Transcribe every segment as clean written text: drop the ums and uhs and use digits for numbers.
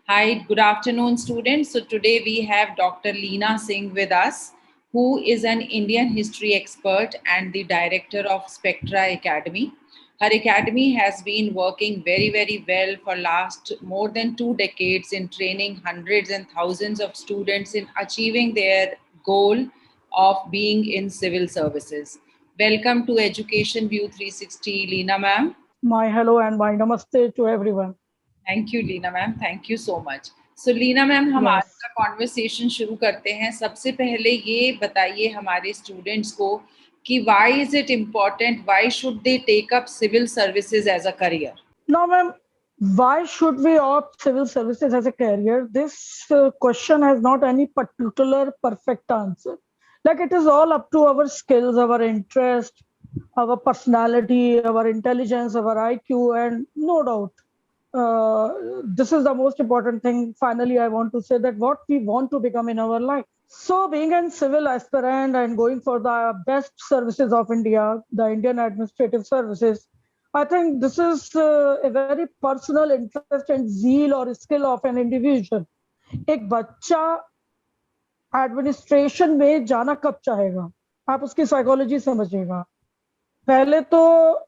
Hi, good afternoon, students. So today we have Dr. Leena Singh with us, who is an Indian history expert and the director of Spectra Academy. Her academy has been working very, very well for last more than 2 decades in training hundreds and thousands of students in achieving their goal of being in civil services. Welcome to Education View 360, Leena ma'am. My hello and my namaste to everyone. Thank you Leena ma'am, thank you so much. So Leena ma'am, हम आज Yes. का conversation शुरू करते हैं. सबसे पहले ये बताइए हमारे स्टूडेंट्स को कि why is it important, why should they take up civil services as a career? Now, ma'am, why should we opt civil services as a career? This question has not any particular perfect answer. Like it is all up to our skills, our interest, our personality, our intelligence, our IQ, and no doubt. This is the most important thing. Finally, I want to say that what we want to become in our life. So, being a civil aspirant and going for the best services of India, the Indian Administrative Services, I think this is a very personal interest and zeal or skill of an individual. एक बच्चा administration में जाना कब चाहेगा, आप उसकी psychology समझिएगा. पहले तो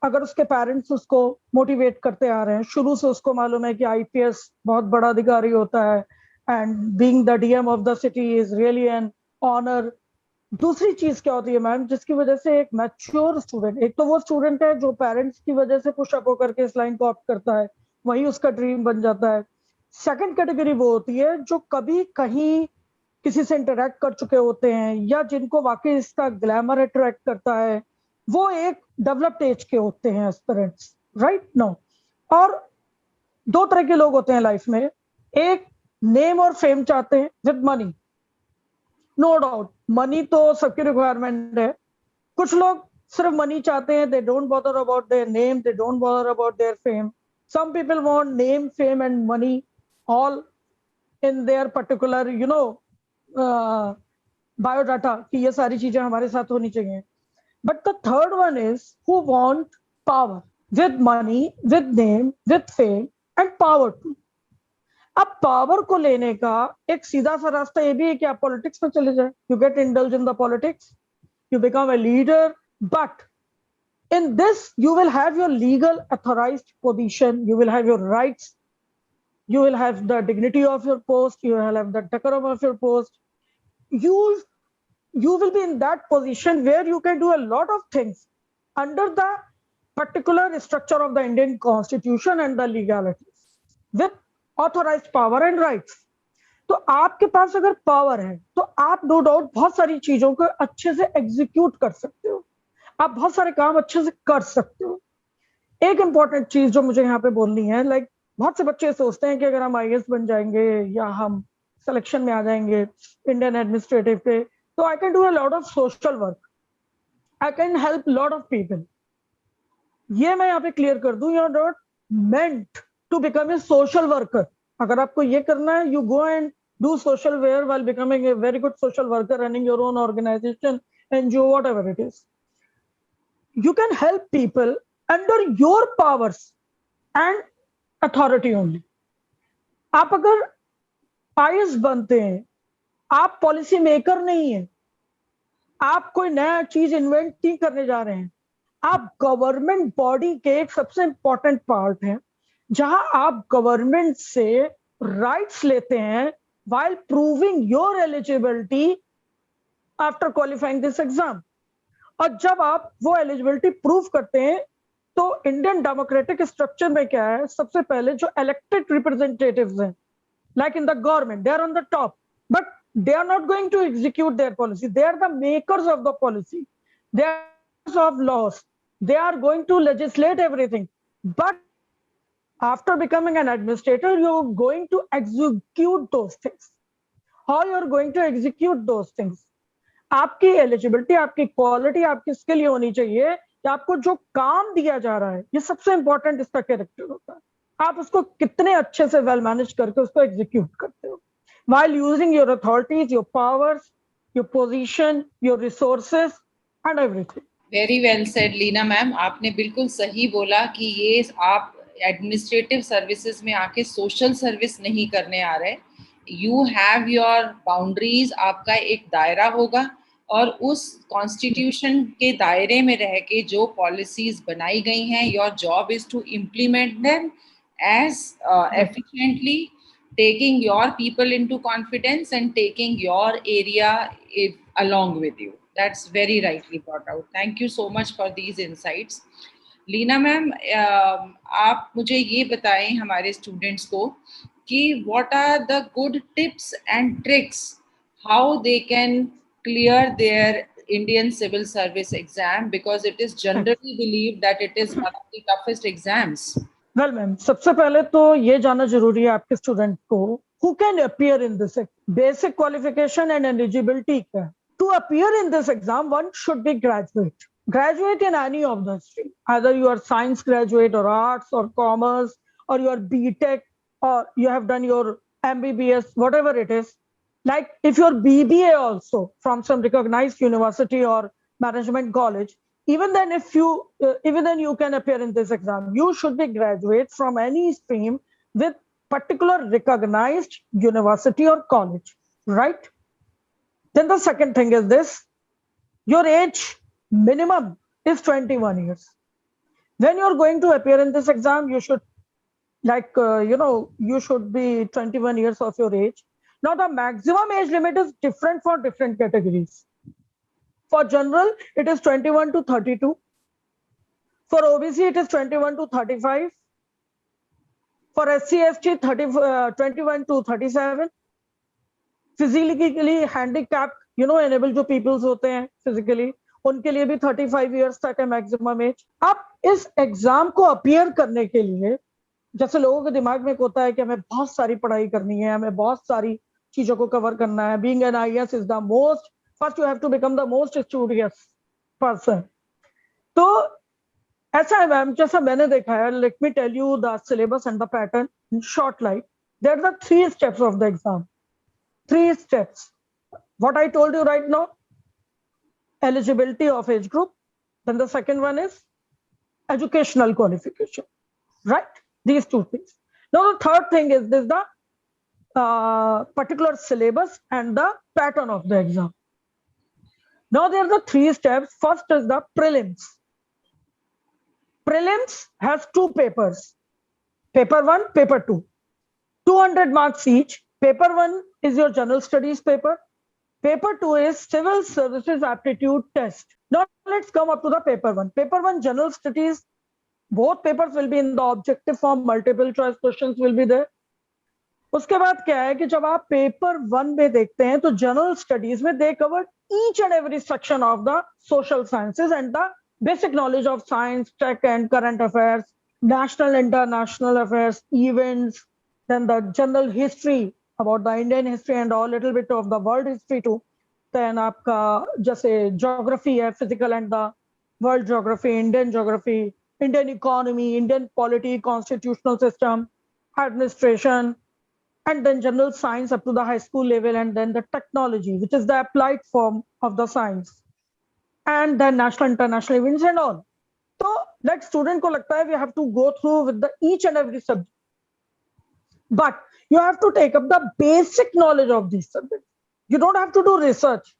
अगर उसके पेरेंट्स उसको मोटिवेट करते आ रहे हैं, शुरू से उसको मालूम है कि आईपीएस बहुत बड़ा अधिकारी होता है and being the DM of the city is really an honour. दूसरी चीज क्या होती है मैम, जिसकी वजह से एक मैच्योर स्टूडेंट, एक तो वो स्टूडेंट है जो पेरेंट्स की वजह से पुशअप होकर के इस लाइन को ऑप्ट करता है, वही उसका ड्रीम बन जाता है. सेकंड कैटेगरी वो होती है जो कभी कहीं किसी से इंटरेक्ट कर चुके होते हैं या जिनको वाकई इसका ग्लैमर अट्रैक्ट करता है, वो एक डेवलप्ड एज के होते हैं एस्पिरेंट्स, राइट नो. और दो तरह के लोग होते हैं लाइफ में, एक नेम और फेम चाहते हैं with money. No doubt money तो सबकी रिक्वायरमेंट है. कुछ लोग सिर्फ मनी चाहते हैं, they don't bother about their name, they don't bother about their fame. Some people want name, fame and money all in their particular biodata कि ये सारी चीजें हमारे साथ होनी चाहिए. But the third one is who want power with money, with name, with fame and power too. अब power को लेने का एक सीधा सा रास्ता ये भी है कि आप पॉलिटिक्स में चले जाए. You get indulge in the politics, you become a leader, but in this you will have your legal authorized position, you will have your rights, you will have the dignity of your post, you will have the decorum of your post. You will be in that position where you can do a lot of things under the particular structure of the Indian Constitution and the legalities with authorized power and rights. तो आपके पास अगर power है तो आप no doubt बहुत सारी चीजों को अच्छे से एग्जीक्यूट कर सकते हो, आप बहुत सारे काम अच्छे से कर सकते हो. एक इंपॉर्टेंट चीज जो मुझे यहाँ पे बोलनी है, लाइक बहुत से बच्चे सोचते हैं कि अगर हम आईएएस बन जाएंगे या हम सिलेक्शन में आ जाएंगे इंडियन एडमिनिस्ट्रेटिव पे, so I can do a lot of social work, I can help a lot of people. ये मैं यहाँ पे क्लियर कर दूं, you're not meant to become a social worker. अगर आपको ये करना है, you go and do social work while becoming a very good social worker, running your own organization, NGO, whatever it is. You can help people under your powers and authority only. आप अगर IAS बनते हैं, आप policy maker नहीं है, आप कोई नया चीज इन्वेंट नहीं करने जा रहे हैं, आप गवर्नमेंट बॉडी के एक सबसे इंपॉर्टेंट पार्ट हैं जहां आप गवर्नमेंट से राइट्स लेते हैं while proving your eligibility after qualifying this exam. और जब आप वो एलिजिबिलिटी प्रूव करते हैं तो इंडियन डेमोक्रेटिक स्ट्रक्चर में क्या है, सबसे पहले जो इलेक्टेड रिप्रेजेंटेटिव्स हैं, like in the government, they are on the top, but they are not going to execute their policy. They are the makers of the policy, they are makers of laws, they are going to legislate everything. But after becoming an administrator, you're going to execute those things. How you're going to execute those things? आपकी eligibility, आपकी quality, आपकी skill ये होनी चाहिए कि आपको जो काम दिया जा रहा है, ये सबसे इंपॉर्टेंट इसका कैरेक्टर होता है. आप उसको कितने अच्छे से वेल मैनेज करके उसको एग्जीक्यूट करते हो while using your authorities, your powers, your position, your resources and everything. Very well said Leena ma'am, आपने बिल्कुल सही बोला कि ये आप एडमिनिस्ट्रेटिव सर्विसेज में आके सोशल सर्विस नहीं करने आ रहे. यू हैव योर बाउंड्रीज, आपका एक दायरा होगा और उस कॉन्स्टिट्यूशन के दायरे में रह के जो पॉलिसीज बनाई गई हैं, your job is to implement them as efficiently, taking your people into confidence and taking your area along with you. That's very rightly brought out. Thank you so much for these insights. Leena ma'am, आप मुझे ये बताएं हमारे students को कि what are the good tips and tricks how they can clear their Indian civil service exam, because it is generally believed that it is one of the toughest exams. Well ma'am, सबसे पहले तो ये जानना जरूरी है आपके student को who can appear in this basic qualification and eligibility क्या है. To appear in this exam, one should be graduate in any of the stream, either you are science graduate or arts or commerce, or you are BTech, or you have done your MBBS, whatever it is. Like if you're BBA also from some recognized university or management college, even then you can appear in this exam. You should be graduate from any stream with particular recognized university or college, right? Then the second thing is this: your age minimum is 21 years. When you're going to appear in this exam, you should you should be 21 years of your age. Now the maximum age limit is different for different categories. For general, it is 21 to 32. For OBC, it is 21 to 35. For SC/ST, 21 to 37. Physically handicapped, enabled जो peoples होते हैं physically, उनके लिए भी 35 years तक है maximum age. अब इस एग्जाम को अपीयर करने के लिए, जैसे लोगों के दिमाग में होता है कि हमें बहुत सारी पढ़ाई करनी है, हमें बहुत सारी चीजों को कवर करना है. Being an IAS is the most, first you have to become the most studious person. तो ऐसा है मैम, जैसा मैंने देखा है, let me tell you the syllabus and the pattern in short light. There are the 3 steps of the exam. 3 steps. What I told you right now: eligibility of age group. Then the second one is educational qualification, right? These 2 things. Now the third thing is this: the particular syllabus and the pattern of the exam. Now there are the 3 steps. First is the prelims. Prelims has 2 papers: paper 1, paper 2, 200 marks each. Paper 1 is your general studies paper. Paper 2 is civil services aptitude test. Now let's come up to the paper 1. Paper 1 general studies. Both papers will be in the objective form. Multiple choice questions will be there. उसके बाद क्या है कि जब आप paper 1 में देखते हैं तो जनरल स्टडीज में दे covered each and every section of the social sciences and the basic knowledge of science, tech and current affairs, national, international affairs, events, then the general history about the Indian history and a little bit of the world history too. Then आपका जैसे geography है, physical and the world geography, Indian geography, Indian economy, Indian polity, constitutional system, administration, and then general science up to the high school level, and then the technology, which is the applied form of the science, and then national international events and all. So that student को लगता है we have to go through with the each and every subject, but you have to take up the basic knowledge of these subjects. You don't have to do research.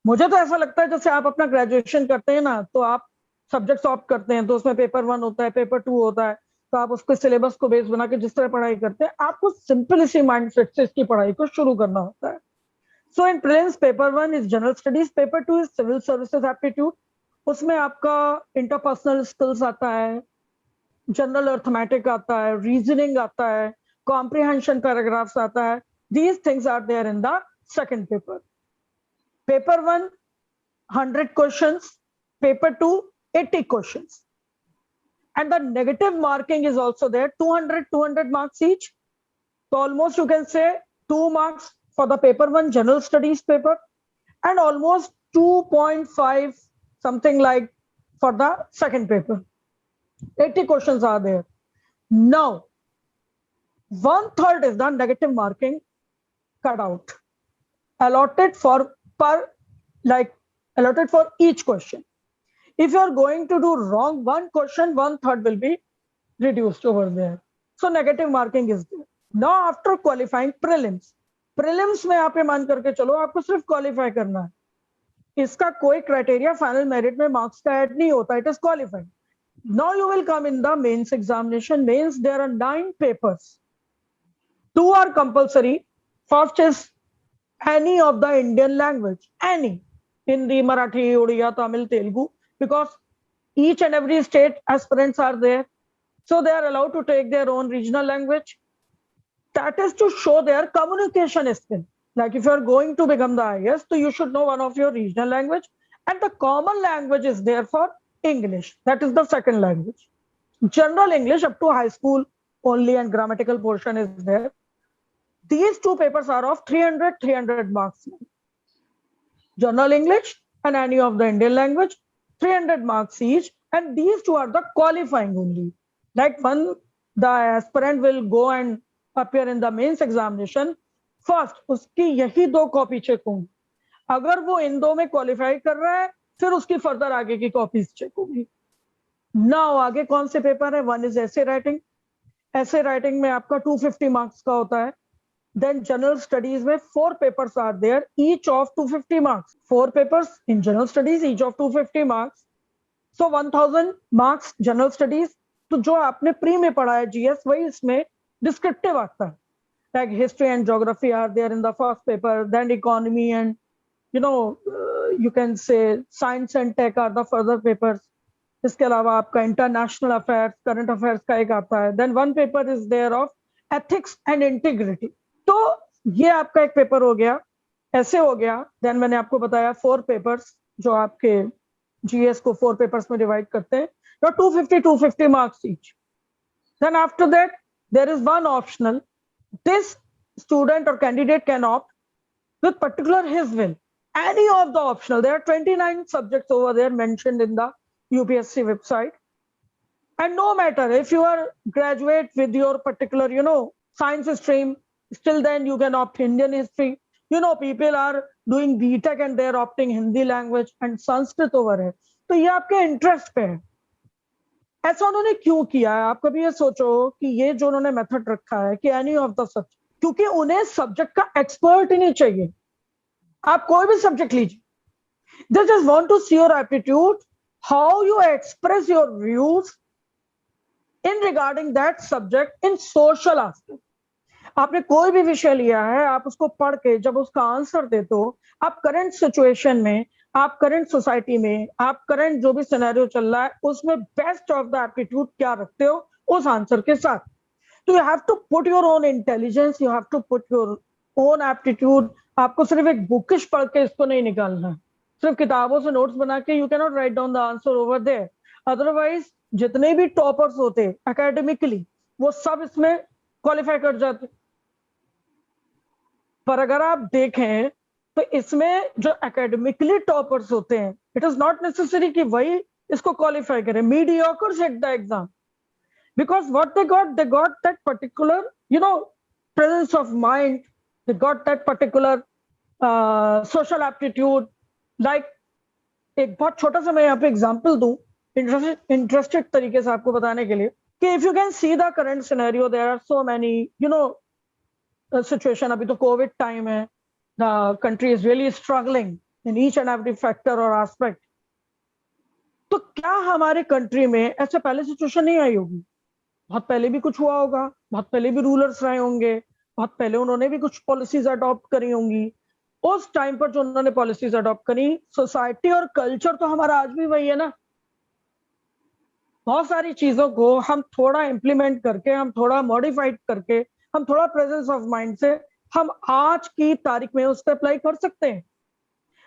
मुझे तो ऐसा लगता है जैसे आप अपना ग्रेजुएशन करते हैं ना, तो आप सब्जेक्ट्स ऑप्ट करते हैं, तो उसमें पेपर 1 होता है, पेपर 2 होता है, तो आप उसके सिलेबस को बेस बना के जिस तरह पढ़ाई करते हैं, आपको सिंपल इसी माइंडसेट से इसकी पढ़ाई को शुरू करना होता है. So in prelims paper 1 is general studies, paper 2 is civil services aptitude. उसमें आपका इंटरपर्सनल स्किल्स आता है, जनरल अर्थमेटिक आता है, रीजनिंग आता है, कॉम्प्रिहेंशन पैराग्राफ्स आता है. These things are there in the second paper. Paper 1, 100 questions. Paper 2, 80 questions. And the negative marking is also there, 200 marks each. So almost you can say 2 marks for the paper 1 general studies paper, and almost 2.5 something like for the second paper. 80 questions are there. Now, 1/3 is the negative marking cut out, allotted for each question. If you are going to do wrong one question, 1/3 will be reduced over there. So negative marking is there. Now after qualifying prelims में आप ये मान करके चलो आपको सिर्फ qualify करना है, इसका कोई क्राइटेरिया फाइनल मेरिट में मार्क्स का ऐड नहीं होता, it is qualified. Now you will come in the mains examination. Mains, there are 9 papers. 2 are compulsory. First is any of the Indian language, any. Hindi, Marathi, Odia, Tamil, Telugu, because each and every state aspirants are there. So they are allowed to take their own regional language. That is to show their communication skill. Like if you are going to become the IAS, so you should know one of your regional language, and the common language is there for English. That is the second language. General English up to high school only, and grammatical portion is there. These 2 papers are of 300 marks. General English and any of the Indian language, 300 marks each, and these 2 are the qualifying only. Like when the aspirant will go and appear in the mains examination, first उसकी यही 2 copy check होंगी. अगर वो इन 2 में qualify कर रहा है, फिर उसकी फर्दर आगे की कॉपीज चेक होगी. नाउ आगे कौन से पेपर है? वन इज ऐसे राइटिंग. ऐसे राइटिंग में आपका 250 मार्क्स का होता है. देन जनरल स्टडीज में 4 papers are there, each of 250 marks. 4 papers in general studies, each of 250 marks. So 1000 marks general studies. तो जो आपने प्री में पढ़ा है जीएस, वही इसमें डिस्क्रिप्टिव आता है. Like history and geography are there in the first paper, then economy and you can say science and tech are the further papers. इसके अलावा आपका इंटरनेशनल अफेयर्स, करंट अफेयर्स का एक आता है. Then 1 paper is there of ethics and integrity. तो ये आपका एक पेपर हो गया, ऐसे हो गया. देन मैंने आपको बताया 4 पेपर्स जो आपके जीएस को 4 पेपर्स में डिवाइड करते हैं. तो 250 marks each. Then after that there is 1 optional. This student और candidate can opt with particular his will any of the optional. There are 29 subjects over there mentioned in the UPSC website, and no matter if you are graduate with your particular science stream, still then you can opt Indian history. People are doing BTech and they are opting Hindi language and Sanskrit over here. तो ये आपके interest पे है. ऐसा उन्होंने क्यों किया है? आप कभी ये सोचो कि ये जो उन्होंने मेथड रखा है कि एनी ऑफ द सब्जेक्ट, क्योंकि उन्हें सब्जेक्ट का एक्सपर्ट ही नहीं चाहिए. आप कोई भी सब्जेक्ट लीजिए, they just want to see your aptitude, how you express your views in regarding that subject in social aspect. आपने कोई भी विषय लिया है, आप उसको पढ़ के जब उसका आंसर दे दो, आप करंट सिचुएशन में, आप करंट सोसाइटी में, आप करंट जो भी सिनेरियो चल रहा है उसमें बेस्ट ऑफ द एप्टीट्यूड क्या रखते हो उस आंसर के साथ. तो you have to put your own intelligence, you have to put your own aptitude. आपको सिर्फ एक बुकिश पढ़ के इसको नहीं निकालना है, सिर्फ किताबों से नोट्स बना के you can not write down the answer over there. Otherwise जितने भी टॉपर्स होते एकेडमिकली वो सब इसमें क्वालिफाई कर जाते. पर अगर आप देखें तो इसमें जो एकेडमिकली टॉपर्स होते हैं, इट इज नॉट नेसेसरी कि वही इसको क्वालिफाई करें. Mediocres at the exam, because what they got that particular presence of mind, they got that particular social aptitude. Like एक बहुत छोटा सा मैं यहाँ पे एग्जांपल दूं इंटरेस्टेड तरीके से आपको बताने के लिए कि if you can see the current scenario, there are so many situation. अभी तो कोविड टाइम है, the country is really struggling in each and every factor और एस्पेक्ट. तो क्या हमारे कंट्री में ऐसे पहले सिचुएशन नहीं आई होगी? बहुत पहले भी कुछ हुआ होगा, बहुत पहले भी रूलर्स रहे होंगे, बहुत पहले उन्होंने भी कुछ पॉलिसीज अडॉप्ट करी होंगी. उस टाइम पर जो उन्होंने पॉलिसीज अडॉप्ट करी, सोसाइटी और कल्चर तो हमारा आज भी वही है ना. बहुत सारी चीजों को हम थोड़ा इम्प्लीमेंट करके, हम थोड़ा मॉडिफाइड करके, हम थोड़ा प्रेजेंस ऑफ माइंड से हम आज की तारीख में उस पर अप्लाई कर सकते हैं.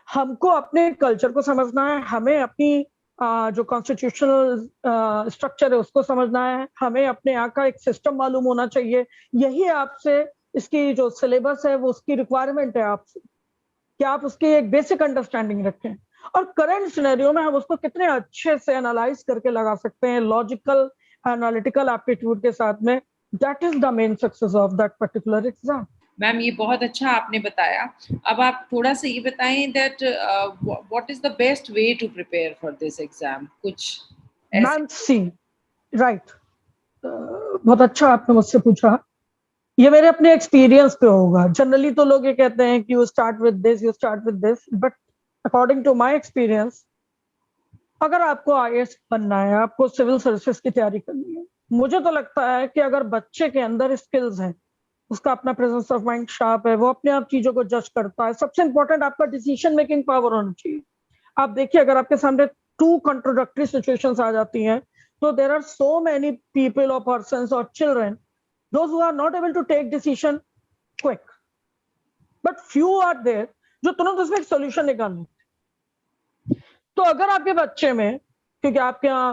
हमको अपने कल्चर को समझना है, हमें अपनी जो कॉन्स्टिट्यूशनल स्ट्रक्चर है उसको समझना है, हमें अपने यहाँ का एक सिस्टम मालूम होना चाहिए. यही आपसे इसकी जो सिलेबस है वो उसकी रिक्वायरमेंट है आपसे कि आप उसकी एक बेसिक अंडरस्टैंडिंग रखें. और करंट सिनेरियो में हम उसको कितने अच्छे से एनालाइज करके लगा सकते हैं लॉजिकल एनालिटिकल एप्टीट्यूड के साथ में. That is the main success of that particular exam. Ma'am ये बहुत अच्छा आपने बताया. अब आप थोड़ा सा ये बताएं that what is the best way to prepare for this exam. कुछ मैम सी राइट, बहुत अच्छा आपने मुझसे पूछा। ये मेरे अपने एक्सपीरियंस पे होगा। जनरली तो लोग ये कहते हैं कि you start with this, you start with this, but according to my experience, अगर आपको आईएएस बनना है, आपको सिविल सर्विसेज की तैयारी करनी है, मुझे तो लगता है कि अगर बच्चे के अंदर स्किल्स हैं, उसका अपना प्रेजेंस ऑफ माइंड शार्प है, वो अपने आप चीजों को जज करता है, सबसे इंपॉर्टेंट आपका डिसीजन मेकिंग पावर होना चाहिए। आप देखिए, अगर आपके सामने टू कंट्रोडक्टरी सिचुएशंस आ जाती हैं, तो there are so many people और पर्संस और children those who are not able to take decision quick, but few are there जो तुरंत उसमें एक सोल्यूशन निकाल लेते। तो अगर आपके बच्चे में, क्योंकि आपके यहाँ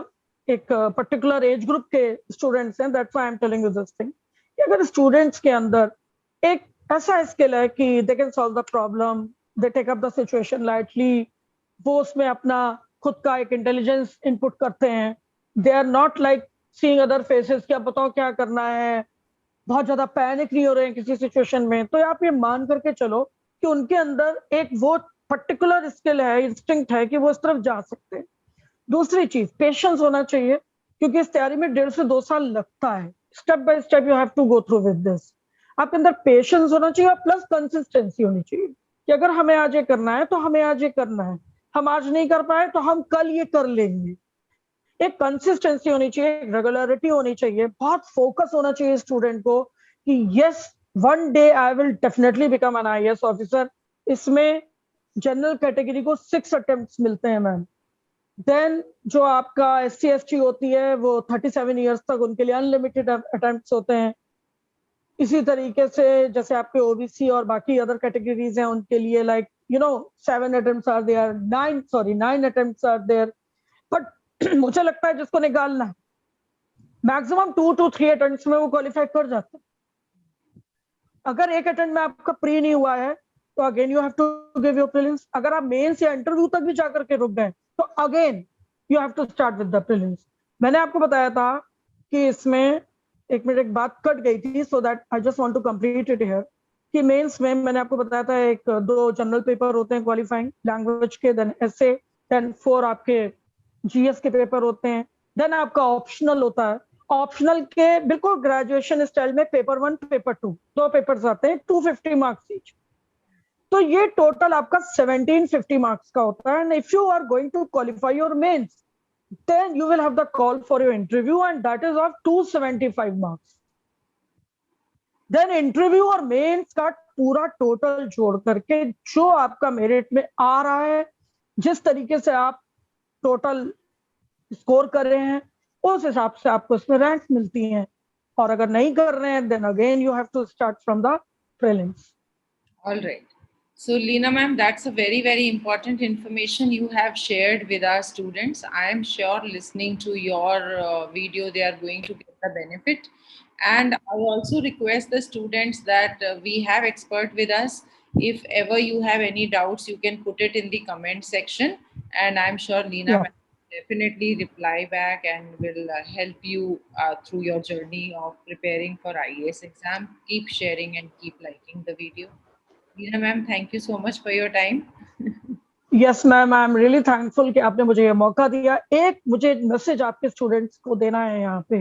एक पर्टिकुलर एज ग्रुप के स्टूडेंट्स हैं, that's why I am telling you this thing, कि अगर स्टूडेंट्स के अंदर एक ऐसा स्किल है कि they can solve the problem, they take up the situation lightly, वो उसमें अपना खुद का एक इंटेलिजेंस इनपुट करते हैं, they are not like seeing other faces, क्या बताओ क्या करना है, बहुत ज्यादा पैनिक नहीं हो रहे हैं किसी सिचुएशन में, तो आप ये मान करके चलो कि उनके अंदर एक वो पर्टिकुलर स्किल है, इंस्टिंक्ट है कि वो इस तरफ जा सकते हैं। दूसरी चीज, पेशेंस होना चाहिए, क्योंकि इस तैयारी में 1.5 से 2 साल लगता है। Step by step you have to go through with this. आपके अंदर पेशेंस होना चाहिए और प्लस कंसिस्टेंसी होनी चाहिए कि अगर हमें आज ये करना है तो हमें आज ये करना है, हम आज नहीं कर पाए तो हम कल ये कर लेंगे। एक कंसिस्टेंसी होनी चाहिए, रेगुलरिटी होनी चाहिए, बहुत फोकस होना चाहिए स्टूडेंट को कि yes, one day I will definitely become an IAS officer. इसमें जनरल कैटेगरी को 6 अटेम्प्ट्स मिलते हैं मैम। देन जो आपका SC ST होती है वो 37 ईयर्स तक उनके लिए अनलिमिटेड अटेम्प्ट्स होते हैं। इसी तरीके से जैसे आपके ओबीसी और बाकी अदर कैटेगरीज हैं उनके लिए like 7 attempts are there, 9 attempts are there. But मुझे लगता है जिसको निकालना है, मैक्सिमम 2 to 3 अटेम्प्ट्स में वो क्वालिफाई कर जाता है। अगर एक अटेम्प्ट में आपका प्री नहीं हुआ है तो again you have to give your prelims. अगर आप मेंस या इंटरव्यू तक भी जाकर के रुक गए तो again you have to start with the prelims. मैंने आपको बताया था कि इसमें एक मिनट, एक बात कट गई थी, so that I just want to complete it here, कि मेंस में मैंने आपको बताया था एक 2 जनरल पेपर होते हैं क्वालिफाइंग लैंग्वेज के, देन एसए, देन 4 आपके जीएस के पेपर होते हैं, देन आपका ऑप्शनल होता है। ऑप्शनल के बिल्कुल ग्रेजुएशन स्टाइल में पेपर 1 पेपर 2 2 पेपर्स आते हैं, 250 मार्क्स ईच। तो ये टोटल आपका 1750 मार्क्स का होता है। And if you are going to qualify your mains, then you will have the call for your interview and that is of 275 marks. then interview और mains का पूरा टोटल जोड़ करके जो आपका मेरिट में आ रहा है, जिस तरीके से आप टोटल स्कोर कर रहे हैं, उस हिसाब से आपको इसमें रैंक मिलती हैं। और अगर नहीं कर रहे हैं then again you have to start from the prelims. All right. So, Leena ma'am, that's a very, very important information you have shared with our students. I am sure listening to your video, they are going to get the benefit. And I also request the students that we have expert with us. If ever you have any doubts, you can put it in the comment section. And I'm sure Leena ma'am will definitely reply back and will help you through your journey of preparing for IAS exam. Keep sharing and keep liking the video. Leena ma'am, thank you so much for your time. Yes ma'am, I am really thankful कि आपने मुझे ये मौका दिया। एक मुझे message आपके students को देना है यहाँ पे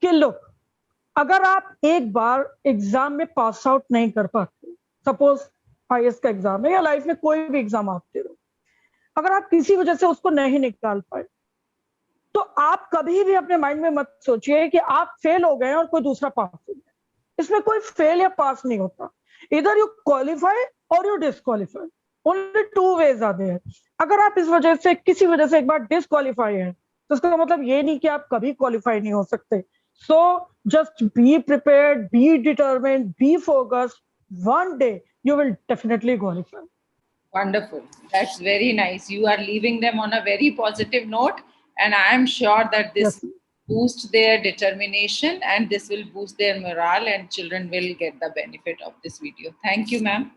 कि लोग, अगर आप एक बार एग्जाम में पास आउट नहीं कर पाते, सपोज आईएएस का एग्जाम है या लाइफ में कोई भी एग्जाम आप दे रहे हो, अगर आप किसी वजह से उसको नहीं निकाल पाए, तो आप कभी भी अपने माइंड में मत सोचिए कि आप फेल हो गए और कोई दूसरा पास हो गया। इसमें कोई फेल या पास नहीं होता, इधर यू क्वालिफाई और you disqualify, only 2 ways are there. अगर आप इस वजह से किसी वजह से एक बार डिस्क्वालीफाई है तो इसका मतलब ये नहीं कि आप कभी क्वालिफाई नहीं हो सकते। So just be prepared, be determined, be focused, one day you will definitely qualify. Wonderful. That's very nice. You are leaving them on a very positive note, and I am sure that this will boost their determination and this will boost their morale, and children will get the benefit of this video. Thank you, ma'am.